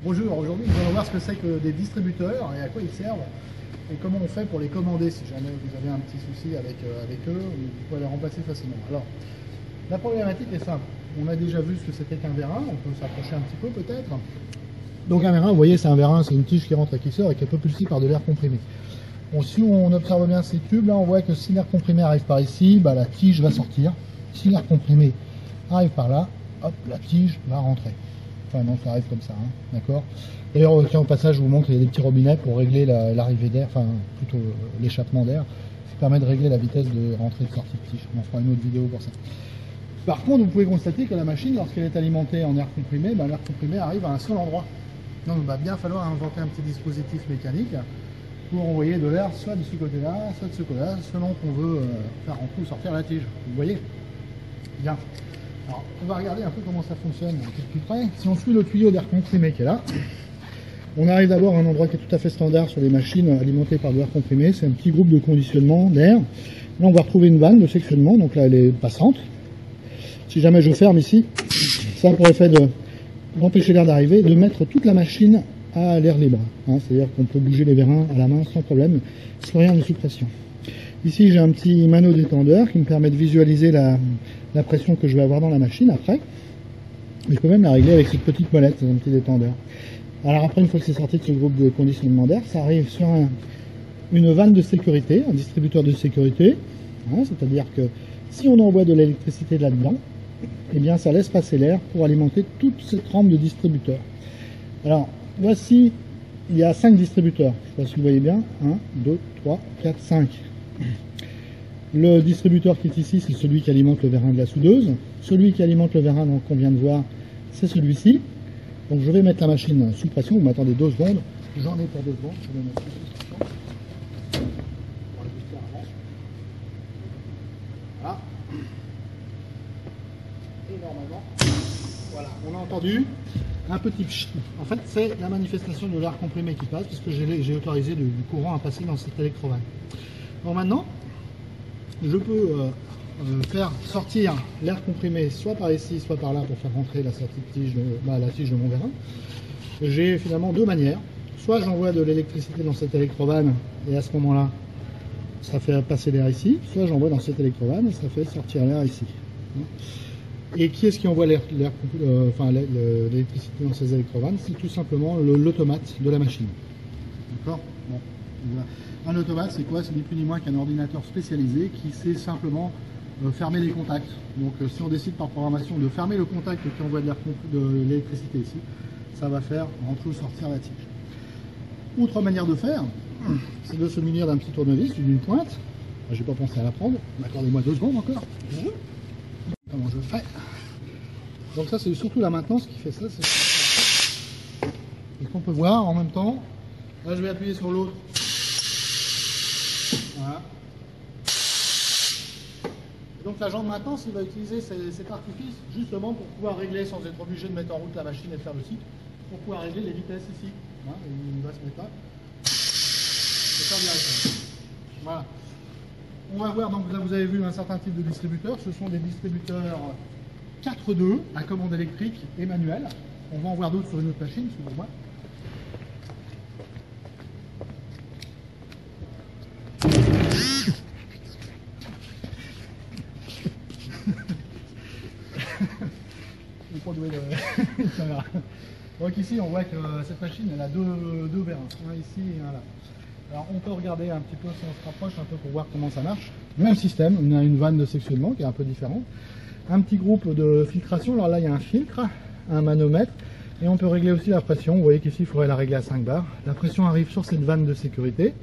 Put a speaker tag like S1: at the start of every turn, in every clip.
S1: Bonjour, aujourd'hui nous allons voir ce que c'est que des distributeurs et à quoi ils servent et comment on fait pour les commander si jamais vous avez un petit souci avec eux, vous pouvez les remplacer facilement. Alors, la problématique est simple, on a déjà vu ce que c'était qu'un vérin, on peut s'approcher un petit peu peut-être. Donc un vérin, vous voyez, c'est un vérin, c'est une tige qui rentre et qui sort et qui est propulsée par de l'air comprimé. Bon, si on observe bien ces tubes, là on voit que si l'air comprimé arrive par ici, la tige va sortir. Si l'air comprimé arrive par là, hop, la tige va rentrer. Enfin non, ça arrive comme ça, hein, d'accord. D'ailleurs, au passage, je vous montre qu'il y a des petits robinets pour régler l'arrivée d'air, enfin plutôt l'échappement d'air, qui permet de régler la vitesse de rentrée et de sortie de tige. On fera une autre vidéo pour ça. Par contre, vous pouvez constater que la machine, lorsqu'elle est alimentée en air comprimé, l'air comprimé arrive à un seul endroit. Donc il va bien falloir inventer un petit dispositif mécanique pour envoyer de l'air soit de ce côté-là, soit de ce côté-là, selon qu'on veut faire rentrer ou sortir la tige. Vous voyez? Bien. Alors, on va regarder un peu comment ça fonctionne un peu plus près. Si on suit le tuyau d'air comprimé qui est là, on arrive d'abord à un endroit qui est tout à fait standard sur les machines alimentées par de l'air comprimé. C'est un petit groupe de conditionnement d'air. Là, on va retrouver une vanne de sectionnement. Donc là, elle est passante. Si jamais je ferme ici, ça a pour effet d'empêcher l'air d'arriver, de mettre toute la machine à l'air libre. Hein, c'est-à-dire qu'on peut bouger les vérins à la main sans problème, sans rien de sous pression. Ici, j'ai un petit mano détendeur qui me permet de visualiser la pression que je vais avoir dans la machine après. Et je peux même la régler avec cette petite molette, un petit détendeur. Alors après, une fois que c'est sorti de ce groupe de conditionnement d'air, ça arrive sur une vanne de sécurité, un distributeur de sécurité. Hein, c'est-à-dire que si on envoie de l'électricité là-dedans, eh bien ça laisse passer l'air pour alimenter toute cette rampe de distributeurs. Alors, voici, il y a 5 distributeurs. Je ne sais pas si vous voyez bien. 1, 2, 3, 4, 5. Le distributeur qui est ici, c'est celui qui alimente le vérin de la soudeuse. Celui qui alimente le vérin qu'on vient de voir, c'est celui-ci. Donc je vais mettre la machine sous pression. Vous m'attendez 2 secondes. J'en ai pour 2 secondes. Je vais mettre sous pression. Voilà. Et normalement, voilà, on a entendu un petit pchit. En fait, c'est la manifestation de l'air comprimé qui passe, puisque j'ai autorisé du courant à passer dans cette électrovanne. Bon, maintenant, je peux faire sortir l'air comprimé soit par ici, soit par là pour faire rentrer la sortie de tige la tige de mon vérin. J'ai finalement 2 manières. Soit j'envoie de l'électricité dans cette électrovanne et à ce moment-là, ça fait passer l'air ici. Soit j'envoie dans cette électrovanne et ça fait sortir l'air ici. Et qui est-ce qui envoie l'électricité dans ces électrovannes? C'est tout simplement l'automate de la machine. D'accord? Bon. Un automate, c'est quoi? C'est ni plus ni moins qu'un ordinateur spécialisé qui sait simplement fermer les contacts. Donc si on décide par programmation de fermer le contact qui envoie de l'électricité ici, ça va faire rentrer ou sortir la tige. Autre manière de faire, c'est de se munir d'un petit tournevis ou d'une pointe. Je n'ai pas pensé à la prendre. Accordez-moi 2 secondes encore. Comment je fais? Donc ça, c'est surtout la maintenance qui fait ça. Et qu'on peut voir en même temps. Là, je vais appuyer sur l'autre. Voilà. Et donc la jambe maintenance, il va utiliser cet artifice justement pour pouvoir régler sans être obligé de mettre en route la machine et de faire le cycle, pour pouvoir régler les vitesses ici. Hein, il va se mettre là. Et faire directement. Voilà. On va voir, donc là vous avez vu un certain type de distributeurs. Ce sont des distributeurs 4.2 à commande électrique et manuelle. On va en voir d'autres sur une autre machine, excusez-moi. Donc ici on voit que cette machine elle a deux vérins, un ici et un là. Alors on peut regarder un petit peu si on se rapproche un peu pour voir comment ça marche. Même système, on a une vanne de sectionnement qui est un peu différente. Un petit groupe de filtration, alors là il y a un filtre, un manomètre et on peut régler aussi la pression. Vous voyez qu'ici il faudrait la régler à 5 bars. La pression arrive sur cette vanne de sécurité.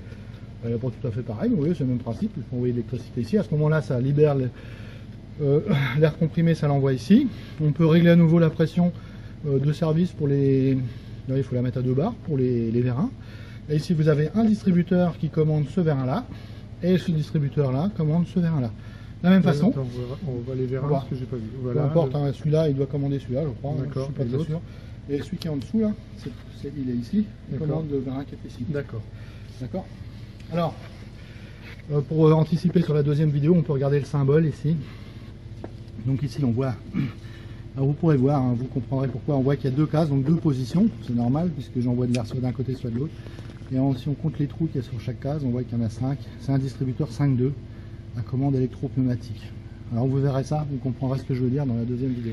S1: Elle n'est pas tout à fait pareil, mais vous voyez c'est le même principe, il faut envoyer de l'électricité ici. À ce moment là ça libère l'air comprimé, ça l'envoie ici. On peut régler à nouveau la pression de service pour les... Là, il faut la mettre à 2 bars pour les vérins. Et ici, vous avez un distributeur qui commande ce vérin-là, et ce distributeur-là commande ce vérin-là. De la même façon.
S2: Attends, on voit les vérins, parce que j'ai pas vu.
S1: Voilà, peu importe, hein, celui-là, il doit commander celui-là, je crois.
S2: D'accord.
S1: Je suis pas très sûr. Et celui qui est en dessous, là, il est ici. Il commande le vérin qui est ici.
S2: D'accord.
S1: D'accord. Alors, pour anticiper sur la deuxième vidéo, on peut regarder le symbole ici. Donc ici, on voit Alors vous pourrez voir, hein, vous comprendrez pourquoi. On voit qu'il y a 2 cases, donc 2 positions. C'est normal puisque j'envoie de l'air soit d'un côté soit de l'autre. Et si on compte les trous qu'il y a sur chaque case, on voit qu'il y en a 5. C'est un distributeur 5.2 à commande électro-pneumatique. Alors vous verrez ça, vous comprendrez ce que je veux dire dans la deuxième vidéo.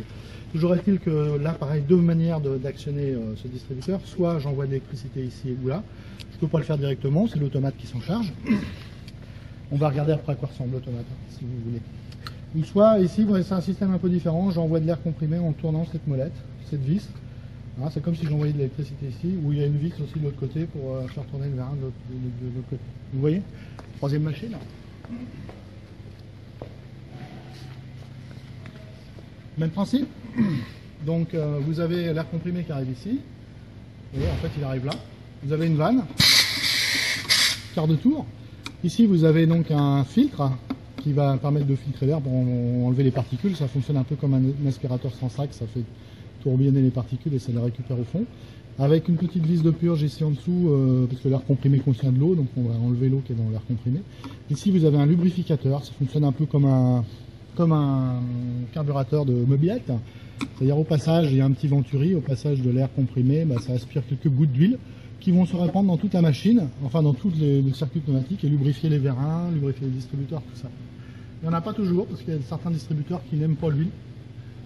S1: Toujours est-il que là, pareil, 2 manières d'actionner ce distributeur. Soit j'envoie de l'électricité ici ou là. Je ne peux pas le faire directement, c'est l'automate qui s'en charge. On va regarder après à quoi ressemble l'automate, si vous voulez. Ou soit ici, c'est un système un peu différent, j'envoie de l'air comprimé en tournant cette molette, cette vis. Hein, c'est comme si j'envoyais de l'électricité ici, où il y a une vis aussi de l'autre côté pour faire tourner le vérin de l'autre côté. Vous voyez? Troisième machine. Même principe. Donc vous avez l'air comprimé qui arrive ici. Et en fait il arrive là. Vous avez une vanne, quart de tour. Ici vous avez donc un filtre qui va permettre de filtrer l'air pour enlever les particules. Ça fonctionne un peu comme un aspirateur sans sac, ça fait tourbillonner les particules et ça les récupère au fond. Avec une petite vis de purge ici en dessous, parce que l'air comprimé contient de l'eau, donc on va enlever l'eau qui est dans l'air comprimé. Ici vous avez un lubrificateur, ça fonctionne un peu comme un carburateur de mobilette. C'est-à-dire au passage, il y a un petit venturi, au passage de l'air comprimé, ça aspire quelques gouttes d'huile qui vont se répandre dans toute la machine, enfin dans tout le circuit pneumatique et lubrifier les vérins, lubrifier les distributeurs, tout ça. Il n'y en a pas toujours, parce qu'il y a certains distributeurs qui n'aiment pas l'huile.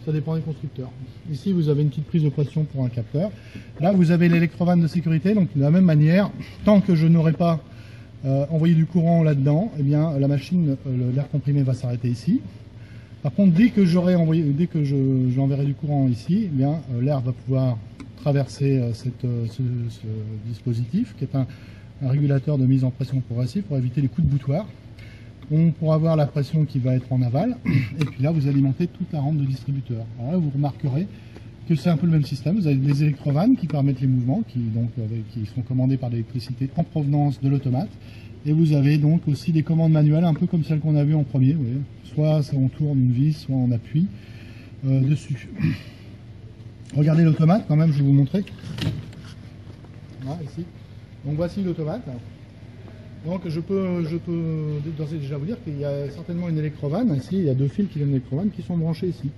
S1: Ça dépend des constructeurs. Ici, vous avez une petite prise de pression pour un capteur. Là, vous avez l'électrovanne de sécurité. Donc, de la même manière, tant que je n'aurai pas envoyé du courant là-dedans, eh bien, la machine, l'air comprimé va s'arrêter ici. Par contre, dès que j'enverrai du courant ici, eh bien, l'air va pouvoir traverser ce dispositif, qui est un régulateur de mise en pression progressive pour éviter les coups de boutoir. On pourra avoir la pression qui va être en aval, et puis là vous alimentez toute la rampe de distributeur. Alors là vous remarquerez que c'est un peu le même système, vous avez des électrovannes qui permettent les mouvements, qui sont commandés par l'électricité en provenance de l'automate, et vous avez donc aussi des commandes manuelles, un peu comme celles qu'on a vues en premier, vous voyez. Soit on tourne une vis, soit on appuie dessus. Regardez l'automate quand même, je vais vous montrer. Voilà, ici. Donc voici l'automate. Donc je peux d'ores et déjà vous dire qu'il y a certainement une électrovanne. Ici, il y a 2 fils qui viennent de l'électrovanne qui sont branchés ici.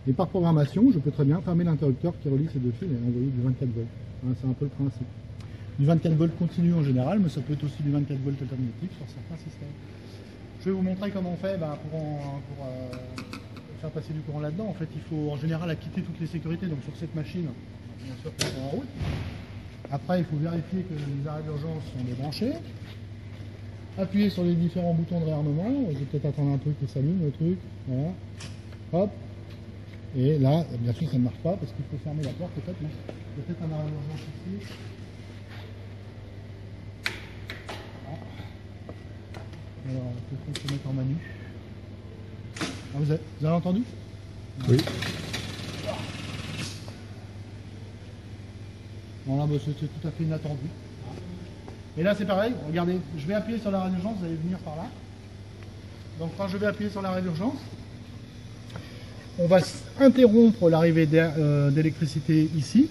S1: Et par programmation, je peux très bien fermer l'interrupteur qui relie ces 2 fils et envoyer du 24 volts. Hein, c'est un peu le principe. Du 24 volts continu en général, mais ça peut être aussi du 24 volts alternatif sur certains systèmes. Je vais vous montrer comment on fait pour faire passer du courant là-dedans. En fait, il faut en général acquitter toutes les sécurités. Donc sur cette machine, bien sûr, qu'on est en route. Après, il faut vérifier que les arrêts d'urgence sont débranchés. Appuyer sur les différents boutons de réarmement. Je vais peut-être attendre un peu qu'il s'allume le truc. Voilà. Hop. Et là, bien sûr, ça ne marche pas parce qu'il faut fermer la porte. Peut-être un arrêt d'urgence ici. Alors, on peut se mettre en manu. Ah, vous avez entendu?
S2: Oui.
S1: Bon, là, c'est tout à fait inattendu. Et là, c'est pareil. Regardez, je vais appuyer sur l'arrêt d'urgence, vous allez venir par là. Donc, quand je vais appuyer sur l'arrêt d'urgence, on va interrompre l'arrivée d'électricité ici.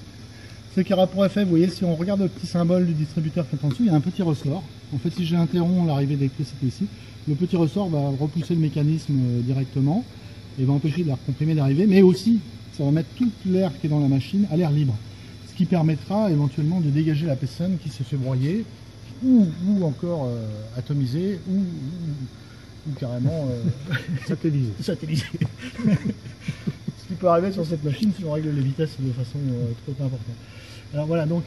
S1: Ce qui aura pour effet, vous voyez, si on regarde le petit symbole du distributeur qui est en dessous, il y a un petit ressort. En fait, si j'interromps l'arrivée d'électricité ici, le petit ressort va repousser le mécanisme directement et va empêcher l'air comprimé d'arriver, mais aussi, ça va mettre tout l'air qui est dans la machine à l'air libre. Ce qui permettra éventuellement de dégager la personne qui se fait broyer, ou encore atomiser, ou carrément
S2: satellisé.
S1: Satellisé. Ce qui peut arriver sur cette machine si on règle les vitesses de façon trop importante. Alors voilà, donc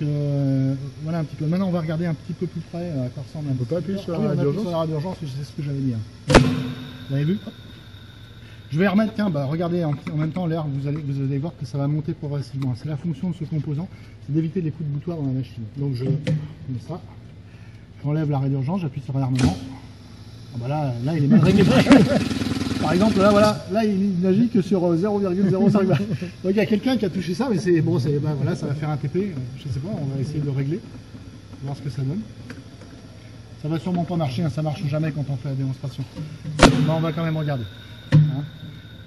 S1: voilà un petit peu. Maintenant on va regarder un petit peu plus près à quoi ressemble un peu.
S2: On peut pas appuyer sur
S1: la radio d'urgence, c'est ce que j'avais dit. Vous avez vu? Je vais remettre, tiens, regardez en même temps l'air, vous allez voir que ça va monter progressivement. C'est la fonction de ce composant, c'est d'éviter les coups de boutoir dans la machine. Donc je mets ça, j'enlève l'arrêt d'urgence, j'appuie sur réarmement. Ah bah là il est mal réglé. Par exemple, là voilà, là il n'agit que sur 0,05 bar. Donc il y a quelqu'un qui a touché ça, mais c'est bon, voilà, ça va faire un TP, je sais pas, on va essayer de le régler, voir ce que ça donne. Ça va sûrement pas marcher, hein, ça marche jamais quand on fait la démonstration. Mais on va quand même regarder. Hein.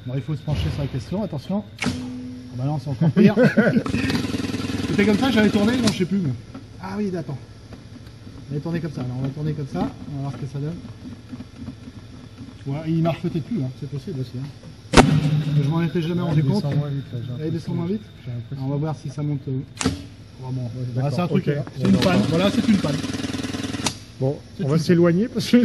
S1: Alors il faut se pencher sur la question, attention. Ah bah non, c'est encore pire. C'était comme ça, j'avais tourné, non je sais plus. Mais... Ah oui, attends. On va tourner comme ça, alors on va tourner comme ça, on va voir ce que ça donne. Ouais, il marche peut-être plus, hein. C'est possible aussi. Hein. Je m'en étais jamais rendu compte. Elle descend moins vite. On va voir si ça monte vraiment. Ah, c'est un truc, c'est une panne. Voilà, c'est une panne.
S2: Bon, on va s'éloigner parce que